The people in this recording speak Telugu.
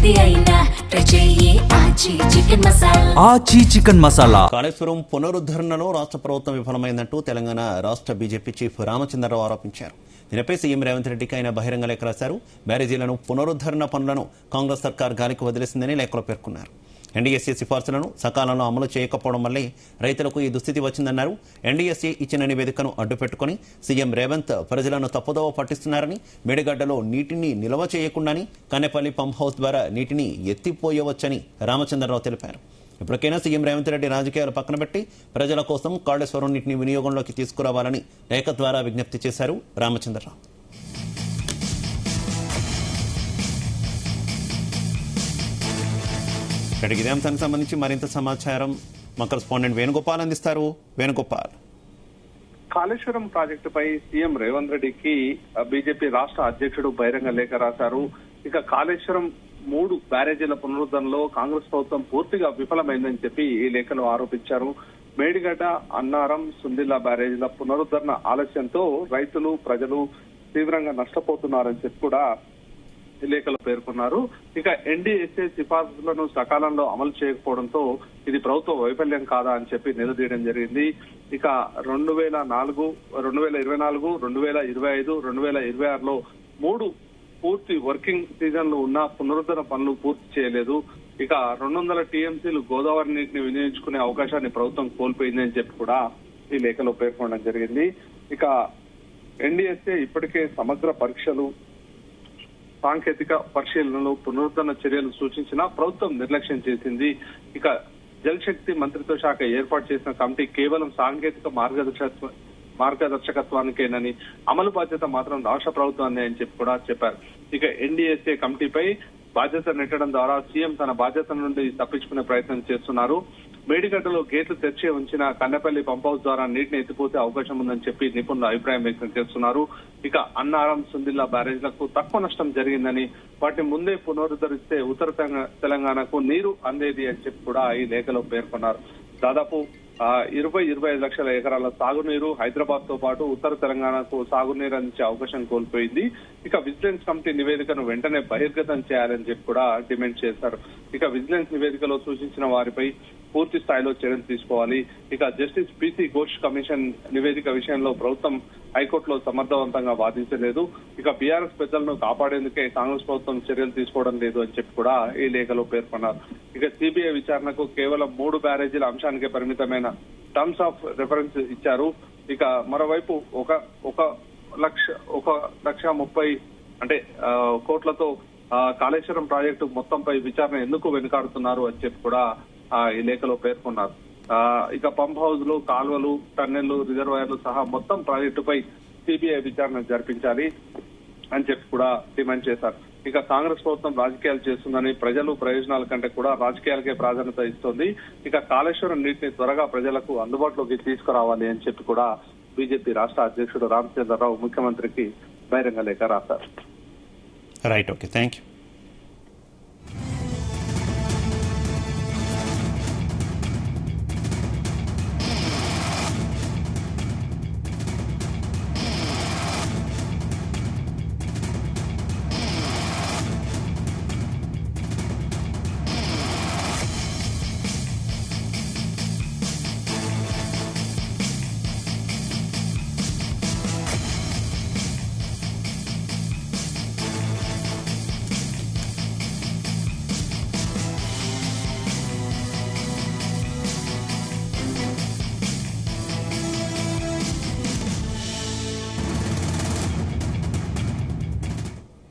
ఏది అయినా ట్రై చెయ్యి ఆచి చికెన్ మసాలా. కాళేశ్వరం పునరుద్ధరణలో రాష్ట్ర ప్రభుత్వం విఫలమైందంటూ తెలంగాణ రాష్ట్ర బీజేపీ చీఫ్ రామచంద్రరావు ఆరోపించారు. దీనిపై సీఎం రేవంత్ రెడ్డికి ఆయన బహిరంగ లేఖ రాశారు. బ్యారేజీలను పునరుద్ధరణ పనులను కాంగ్రెస్ సర్కార్ గాలికి వదిలేసిందని లేఖలో పేర్కొన్నారు. ఎన్డీఎస్ఏ సిఫార్సులను సకాలంలో అమలు చేయకపోవడం వల్లే రైతులకు ఈ దుస్థితి వచ్చిందన్నారు. ఎన్డీఎస్ఏ ఇచ్చిన నివేదికను అడ్డుపెట్టుకుని సీఎం రేవంత్ ప్రజలను తప్పుదోవ పట్టిస్తున్నారని, మేడిగడ్డలో నీటిని నిల్వ చేయకుండాని కన్నెపల్లి పంప్ హౌస్ ద్వారా నీటిని ఎత్తిపోయవచ్చని రామచంద్రరావు తెలిపారు. ఇప్పటికైనా సీఎం రేవంత్ రెడ్డి రాజకీయాలు పక్కన పెట్టి ప్రజల కోసం కాళేశ్వరం నీటిని వినియోగంలోకి తీసుకురావాలని లేఖ ద్వారా విజ్ఞప్తి చేశారు రామచంద్రరావు. ఇదే అంశానికి సంబంధించి మరింత సమాచారం మా కరెస్పాండెంట్ వేణుగోపాల్ అందిస్తారు. వేణుగోపాల్, కాళేశ్వరం ప్రాజెక్టుపై సీఎం రేవంత్ రెడ్డికి బీజేపీ రాష్ట్ర అధ్యక్షుడు బహిరంగ లేఖ రాశారు. ఇక కాళేశ్వరం 3 బ్యారేజీల పునరుద్ధరణలో కాంగ్రెస్ ప్రభుత్వం పూర్తిగా విఫలమైందని చెప్పి ఈ లేఖలో ఆరోపించారు. మేడిగడ్డ, అన్నారం, సుందిల్లా బ్యారేజీల పునరుద్ధరణ ఆలస్యంతో రైతులు, ప్రజలు తీవ్రంగా నష్టపోతున్నారని చెప్పి కూడా ఈ లేఖలో పేర్కొన్నారు. ఇక ఎన్డీఎస్ఏ సిఫార్సులను సకాలంలో అమలు చేయకపోవడంతో ఇది ప్రభుత్వ వైఫల్యం కాదా అని చెప్పి నిలదీయడం జరిగింది. ఇక 2024, 2025, 2026లో 3 పూర్తి వర్కింగ్ సీజన్లు ఉన్న పునరుద్ధరణ పనులు పూర్తి చేయలేదు. ఇక 200 టీఎంసీలు గోదావరి నీటిని వినియోగించుకునే అవకాశాన్ని ప్రభుత్వం కోల్పోయిందని చెప్పి కూడా ఈ లేఖలో పేర్కొనడం జరిగింది. ఇక ఎన్డీఎస్ఏ ఇప్పటికే సమగ్ర పరీక్షలు, సాంకేతిక పరిశీలనలు, పునరుద్ధరణ చర్యలు సూచించినా ప్రభుత్వం నిర్లక్ష్యం చేసింది. ఇక జల్ శక్తి మంత్రిత్వ శాఖ ఏర్పాటు చేసిన కమిటీ కేవలం సాంకేతిక మార్గదర్శకత్వానికేనని, అమలు బాధ్యత మాత్రం రాష్ట్ర ప్రభుత్వాన్ని అని చెప్పి కూడా చెప్పారు. ఇక ఎన్డీఎస్ఏ కమిటీపై బాధ్యత నెట్టడం ద్వారా సీఎం తన బాధ్యత నుండి తప్పించుకునే ప్రయత్నం చేస్తున్నారు. మేడిగడ్డలో గేట్లు తెరిచి ఉంచిన కన్నెపల్లి పంప్ హౌస్ ద్వారా నీటిని ఎత్తిపోతే అవకాశం ఉందని చెప్పి నిపుణులు అభిప్రాయం వ్యక్తం చేస్తున్నారు. ఇక అన్నారం, సుందిల్లా బ్యారేజ్లకు తక్కువ నష్టం జరిగిందని, వాటిని ముందే పునరుద్ధరిస్తే ఉత్తర తెలంగాణకు నీరు అందేది అని చెప్పి కూడా ఈ లేఖలో పేర్కొన్నారు. దాదాపు 20-25 లక్షల ఎకరాల సాగునీరు హైదరాబాద్ తో పాటు ఉత్తర తెలంగాణకు సాగునీరు అందించే అవకాశం కోల్పోయింది. ఇక విజిలెన్స్ కమిటీ నివేదికను వెంటనే బహిర్గతం చేయాలని చెప్పి కూడా డిమాండ్ చేశారు. ఇక విజిలెన్స్ నివేదికలో సూచించిన వారిపై పూర్తి స్థాయిలో చర్యలు తీసుకోవాలి. ఇక జస్టిస్ పిసి ఘోష్ కమిషన్ నివేదిక విషయంలో ప్రభుత్వం హైకోర్టులో సమర్థవంతంగా వాదించలేదు. ఇక బీఆర్ఎస్ పెద్దలను కాపాడేందుకే కాంగ్రెస్ ప్రభుత్వం చర్యలు తీసుకోవడం లేదు అని చెప్పి కూడా ఈ లేఖలో పేర్కొన్నారు. ఇక సిబిఐ విచారణకు కేవలం 3 బ్యారేజీల అంశానికే పరిమితమైన టర్మ్స్ ఆఫ్ రెఫరెన్స్ ఇచ్చారు. ఇక మరోవైపు 1,30,000 కోట్లతో కాళేశ్వరం ప్రాజెక్టు మొత్తంపై విచారణ ఎందుకు వెనుకాడుతున్నారు అని చెప్పి కూడా ఈ లేఖలో పేర్కొన్నారు. ఇక పంప్ హౌజ్లు, కాల్వలు, టన్నెళ్లు, రిజర్వాయర్లు సహా మొత్తం ప్రాజెక్టుపై సిబిఐ విచారణ జరిపించాలి అని చెప్పి కూడా డిమాండ్ చేశారు. ఇక కాంగ్రెస్ ప్రభుత్వం రాజకీయాలు చేస్తుందని, ప్రజలు ప్రయోజనాల కంటే కూడా రాజకీయాలకే ప్రాధాన్యత ఇస్తోంది. ఇక కాళేశ్వరం నీటిని త్వరగా ప్రజలకు అందుబాటులోకి తీసుకురావాలి అని చెప్పి కూడా బీజేపీ రాష్ట్ర అధ్యక్షుడు రామచంద్రరావు ముఖ్యమంత్రికి బహిరంగ లేఖ రాశారు. Right, okay, thank you.